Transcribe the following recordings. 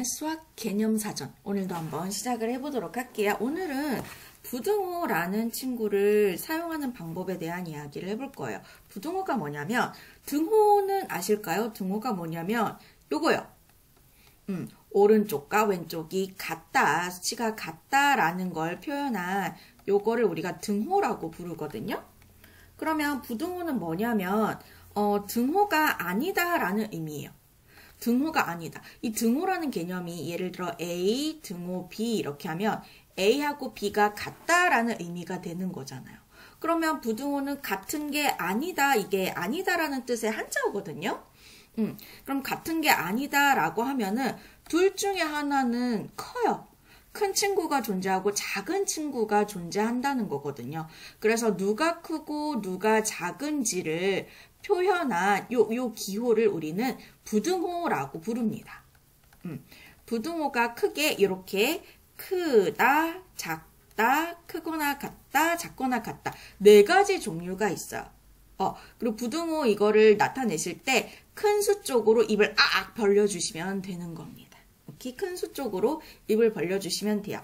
수학 개념사전 오늘도 한번 시작을 해보도록 할게요. 오늘은 부등호라는 친구를 사용하는 방법에 대한 이야기를 해볼 거예요. 부등호가 뭐냐면 등호는 아실까요? 등호가 뭐냐면 요거요. 오른쪽과 왼쪽이 같다, 수치가 같다라는 걸 표현한 요거를 우리가 등호라고 부르거든요. 그러면 부등호는 뭐냐면 등호가 아니다라는 의미예요. 등호가 아니다. 이 등호라는 개념이 예를 들어 A, 등호 B 이렇게 하면 A하고 B가 같다라는 의미가 되는 거잖아요. 그러면 부등호는 같은 게 아니다, 이게 아니다라는 뜻의 한자어거든요. 그럼 같은 게 아니다라고 하면은 둘 중에 하나는 커요. 큰 친구가 존재하고 작은 친구가 존재한다는 거거든요. 그래서 누가 크고 누가 작은지를 표현한 요 기호를 우리는 부등호라고 부릅니다. 부등호가 크게 이렇게 크다, 작다, 크거나 같다, 작거나 같다. 네 가지 종류가 있어요. 그리고 부등호 이거를 나타내실 때 큰 수 쪽으로 입을 악 벌려주시면 되는 겁니다. 이렇게 큰 수 쪽으로 입을 벌려주시면 돼요.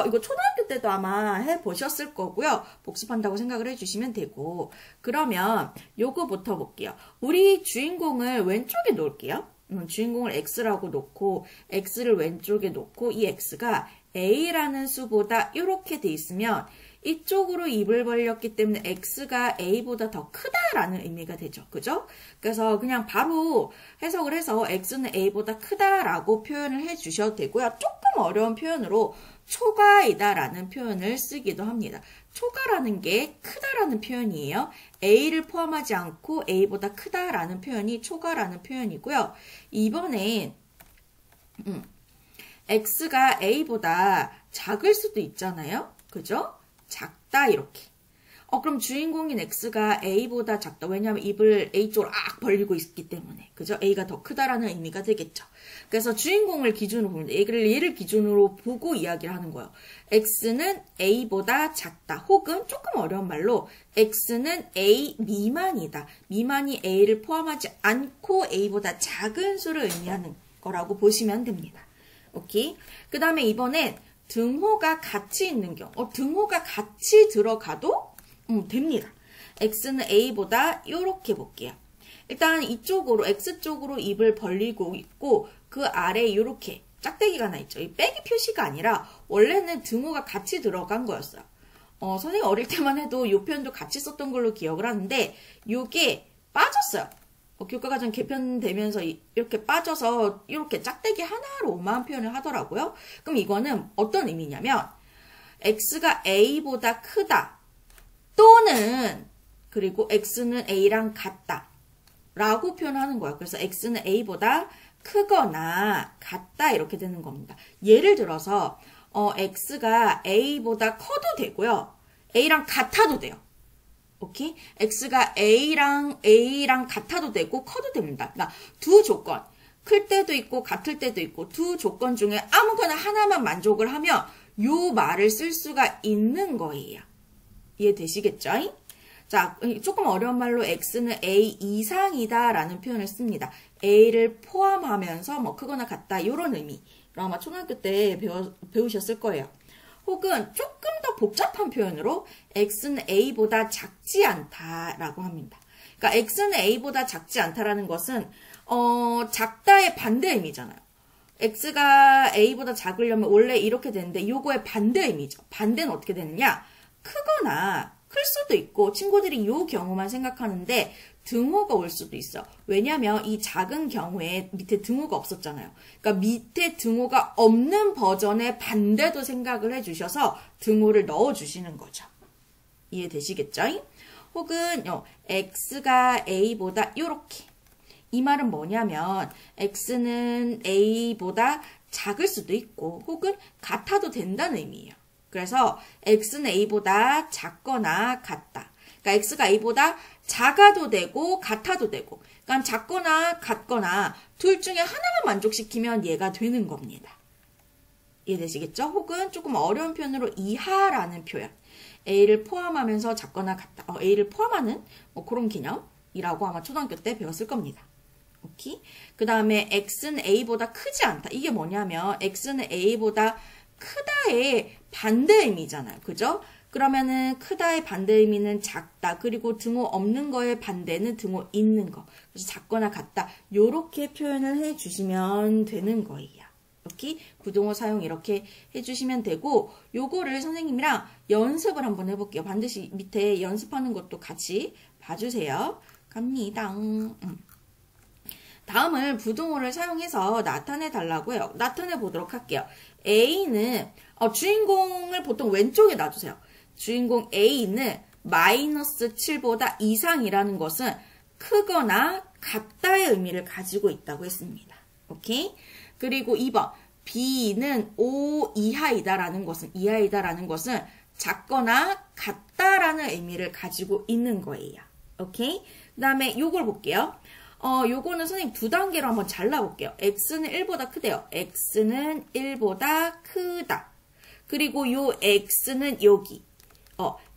이거 초등학교 때도 아마 해보셨을 거고요. 복습한다고 생각을 해주시면 되고. 그러면 요거부터 볼게요. 우리 주인공을 왼쪽에 놓을게요. 주인공을 X라고 놓고 X를 왼쪽에 놓고 이 X가 A라는 수보다 이렇게 돼 있으면 이쪽으로 입을 벌렸기 때문에 X가 A보다 더 크다라는 의미가 되죠. 그죠? 그래서 그냥 바로 해석을 해서 X는 A보다 크다라고 표현을 해주셔도 되고요. 조금 어려운 표현으로 초과이다라는 표현을 쓰기도 합니다. 초과라는 게 크다라는 표현이에요. A를 포함하지 않고 A보다 크다라는 표현이 초과라는 표현이고요. 이번엔 X가 A보다 작을 수도 있잖아요. 그죠? 작다 이렇게. 그럼 주인공인 X가 A보다 작다. 왜냐하면 입을 A 쪽으로 악 벌리고 있기 때문에. 그죠? A가 더 크다라는 의미가 되겠죠. 그래서 주인공을 기준으로 보면 얘를 기준으로 보고 이야기를 하는 거예요. X는 A보다 작다. 혹은 조금 어려운 말로 X는 A 미만이다. 미만이 A를 포함하지 않고 A보다 작은 수를 의미하는 거라고 보시면 됩니다. 오케이? 그 다음에 이번엔 등호가 같이 있는 경우, 등호가 같이 들어가도 됩니다. X는 A보다 이렇게 볼게요. 일단 이쪽으로, X쪽으로 입을 벌리고 있고 그 아래에 이렇게 짝대기가 하나 있죠. 이 빼기 표시가 아니라 원래는 등호가 같이 들어간 거였어요. 선생님 어릴 때만 해도 이 표현도 같이 썼던 걸로 기억을 하는데 이게 빠졌어요. 교과과정 개편되면서 이렇게 빠져서 이렇게 짝대기 하나로만 표현을 하더라고요. 그럼 이거는 어떤 의미냐면 X가 A보다 크다 또는 그리고 X는 A랑 같다 라고 표현하는 거예요. 그래서 X는 A보다 크거나 같다 이렇게 되는 겁니다. 예를 들어서 X가 A보다 커도 되고요. A랑 같아도 돼요. 오케이? X가 A랑 같아도 되고 커도 됩니다. 그러니까 두 조건, 클 때도 있고 같을 때도 있고 두 조건 중에 아무거나 하나만 만족을 하면 요 말을 쓸 수가 있는 거예요. 이해되시겠죠? 자, 조금 어려운 말로 X는 A 이상이다 라는 표현을 씁니다. A를 포함하면서 뭐 크거나 같다 이런 의미. 아마 초등학교 때 배우셨을 거예요. 혹은 조금 더 복잡한 표현으로 X는 A보다 작지 않다라고 합니다. 그러니까 X는 A보다 작지 않다라는 것은 작다의 반대 의미잖아요. X가 A보다 작으려면 원래 이렇게 되는데 요거의 반대 의미죠. 반대는 어떻게 되느냐? 크거나 클 수도 있고 친구들이 요 경우만 생각하는데 등호가 올 수도 있어. 왜냐면 이 작은 경우에 밑에 등호가 없었잖아요. 그러니까 밑에 등호가 없는 버전의 반대도 생각을 해주셔서 등호를 넣어주시는 거죠. 이해되시겠죠? 혹은 X가 A보다 이렇게. 이 말은 뭐냐면 X는 A보다 작을 수도 있고 혹은 같아도 된다는 의미예요. 그래서 X는 A보다 작거나 같다. 그러니까 X가 A보다 작아도 되고 같아도 되고 그러니까 작거나 같거나 둘 중에 하나만 만족시키면 얘가 되는 겁니다. 이해되시겠죠? 혹은 조금 어려운 표현으로 이하라는 표현. A를 포함하면서 작거나 같다. A를 포함하는 그런 개념이라고 아마 초등학교 때 배웠을 겁니다. 오케이? 그 다음에 x는 a보다 크지 않다. 이게 뭐냐면 x는 a보다 크다의 반대 의미잖아요. 그죠? 그러면은 크다의 반대 의미는 작다. 그리고 등호 없는 거의 반대는 등호 있는 거. 그래서 작거나 같다. 요렇게 표현을 해주시면 되는 거예요. 오케이? 부등호 사용 이렇게 해주시면 되고 요거를 선생님이랑 연습을 한번 해볼게요. 반드시 밑에 연습하는 것도 같이 봐주세요. 갑니다. 다음은 부등호를 사용해서 나타내 달라고요. 나타내 보도록 할게요. A는 주인공을 보통 왼쪽에 놔주세요. 주인공 A는 마이너스 7보다 이상이라는 것은 크거나 같다의 의미를 가지고 있다고 했습니다. 오케이? 그리고 2번 B는 5 이하이다라는 것은 작거나 같다라는 의미를 가지고 있는 거예요. 오케이? 그 다음에 요걸 볼게요. 요거는 선생님 두 단계로 한번 잘라볼게요. x는 1보다 크대요. x는 1보다 크다. 그리고 요 x는 여기.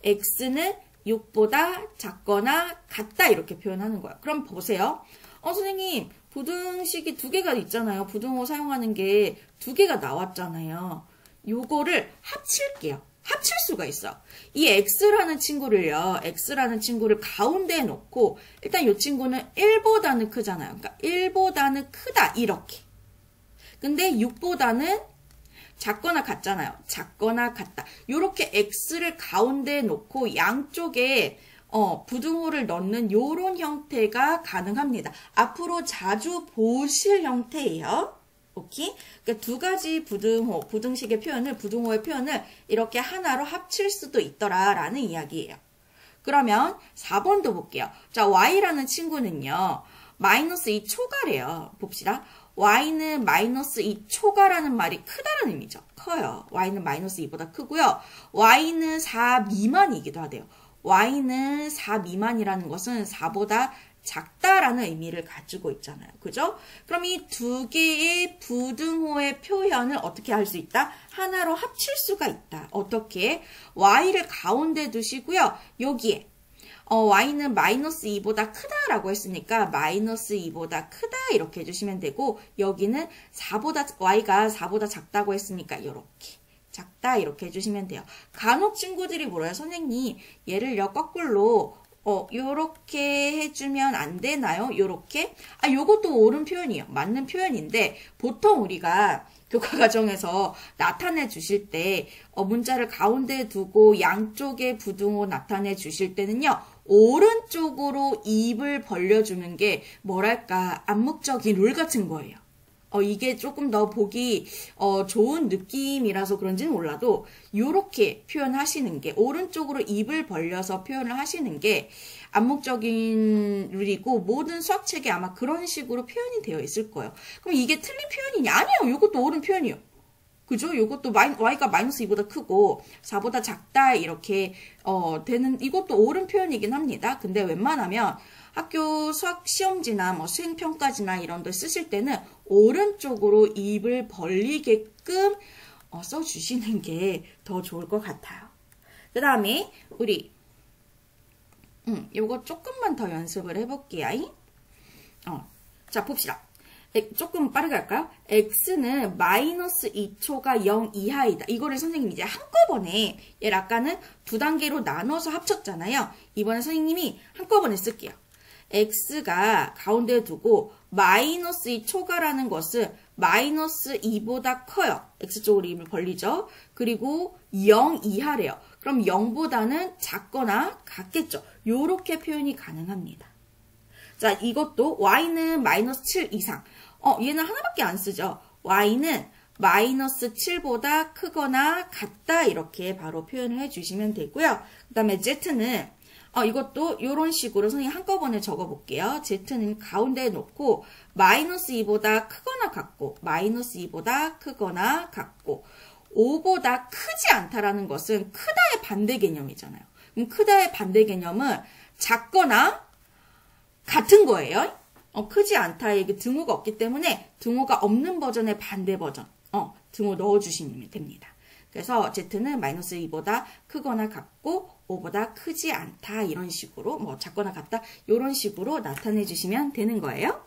x는 6보다 작거나 같다 이렇게 표현하는 거예요. 그럼 보세요. 선생님 부등식이 두 개가 있잖아요. 부등호 사용하는 게 두 개가 나왔잖아요. 요거를 합칠게요. 합칠 수가 있어. 이 x라는 친구를 가운데에 놓고 일단 이 친구는 1보다는 크잖아요. 그러니까 1보다는 크다 이렇게. 근데 6보다는 작거나 같잖아요. 작거나 같다. 이렇게 x를 가운데에 놓고 양쪽에 부등호를 넣는 이런 형태가 가능합니다. 앞으로 자주 보실 형태예요. 오케이? 그러니까 두 가지 부등식의 표현을, 부등호의 표현을 이렇게 하나로 합칠 수도 있더라라는 이야기예요. 그러면 4번도 볼게요. 자, y라는 친구는요, 마이너스 2 초가래요. 봅시다. y는 마이너스 2 초가라는 말이 크다는 의미죠. 커요. y는 마이너스 2보다 크고요. y는 4 미만이기도 하대요. y는 4 미만이라는 것은 4보다 작다라는 의미를 가지고 있잖아요. 그죠? 그럼 이 두 개의 부등호의 표현을 어떻게 할 수 있다? 하나로 합칠 수가 있다. 어떻게? y를 가운데 두시고요. 여기에 y는 마이너스 2보다 크다라고 했으니까 마이너스 2보다 크다 이렇게 해주시면 되고 여기는 y가 4보다 작다고 했으니까 이렇게. 작다 이렇게 해주시면 돼요. 간혹 친구들이 물어요. 선생님 얘를요 거꾸로 요렇게 해주면 안 되나요? 요렇게? 요것도 옳은 표현이에요. 맞는 표현인데, 보통 우리가 교과 과정에서 나타내 주실 때, 문자를 가운데 두고 양쪽에 부등호 나타내 주실 때는요, 오른쪽으로 입을 벌려주는 게, 뭐랄까, 암묵적인 룰 같은 거예요. 이게 조금 더 보기 좋은 느낌이라서 그런지는 몰라도 이렇게 표현하시는 게 오른쪽으로 입을 벌려서 표현을 하시는 게 암묵적인 룰이고 모든 수학책에 아마 그런 식으로 표현이 되어 있을 거예요. 그럼 이게 틀린 표현이냐? 아니에요. 이것도 옳은 표현이에요. 그죠? 이것도 y가 마이너스 2보다 크고 4보다 작다 이렇게 되는 이것도 옳은 표현이긴 합니다. 근데 웬만하면 학교 수학 시험지나 뭐 수행평가지나 이런 데 쓰실 때는 오른쪽으로 입을 벌리게끔 써주시는 게 더 좋을 것 같아요. 그 다음에 우리 요거 조금만 더 연습을 해볼게요. 자 봅시다. 조금 빠르게 할까요? x는 마이너스 2초가 0 이하이다. 이거를 선생님이 이제 한꺼번에 얘를 아까는 두 단계로 나눠서 합쳤잖아요. 이번에 선생님이 한꺼번에 쓸게요. x가 가운데에 두고 마이너스 2 초과라는 것은 마이너스 2보다 커요. x쪽으로 입을 벌리죠. 그리고 0 이하래요. 그럼 0보다는 작거나 같겠죠. 요렇게 표현이 가능합니다. 자, 이것도 y는 마이너스 7 이상. 얘는 하나밖에 안 쓰죠. y는 마이너스 7보다 크거나 같다 이렇게 바로 표현을 해주시면 되고요. 그 다음에 z는 이것도 이런 식으로 선생님 한꺼번에 적어볼게요. z는 가운데에 놓고 마이너스 2보다 크거나 같고 마이너스 2보다 크거나 같고 5보다 크지 않다라는 것은 크다의 반대 개념이잖아요. 그럼 크다의 반대 개념은 작거나 같은 거예요. 크지 않다에 등호가 없기 때문에 등호가 없는 버전의 반대 버전 등호 넣어주시면 됩니다. 그래서 z는 마이너스 2보다 크거나 같고 5보다 크지 않다 이런 식으로 뭐 작거나 같다 이런 식으로 나타내 주시면 되는 거예요.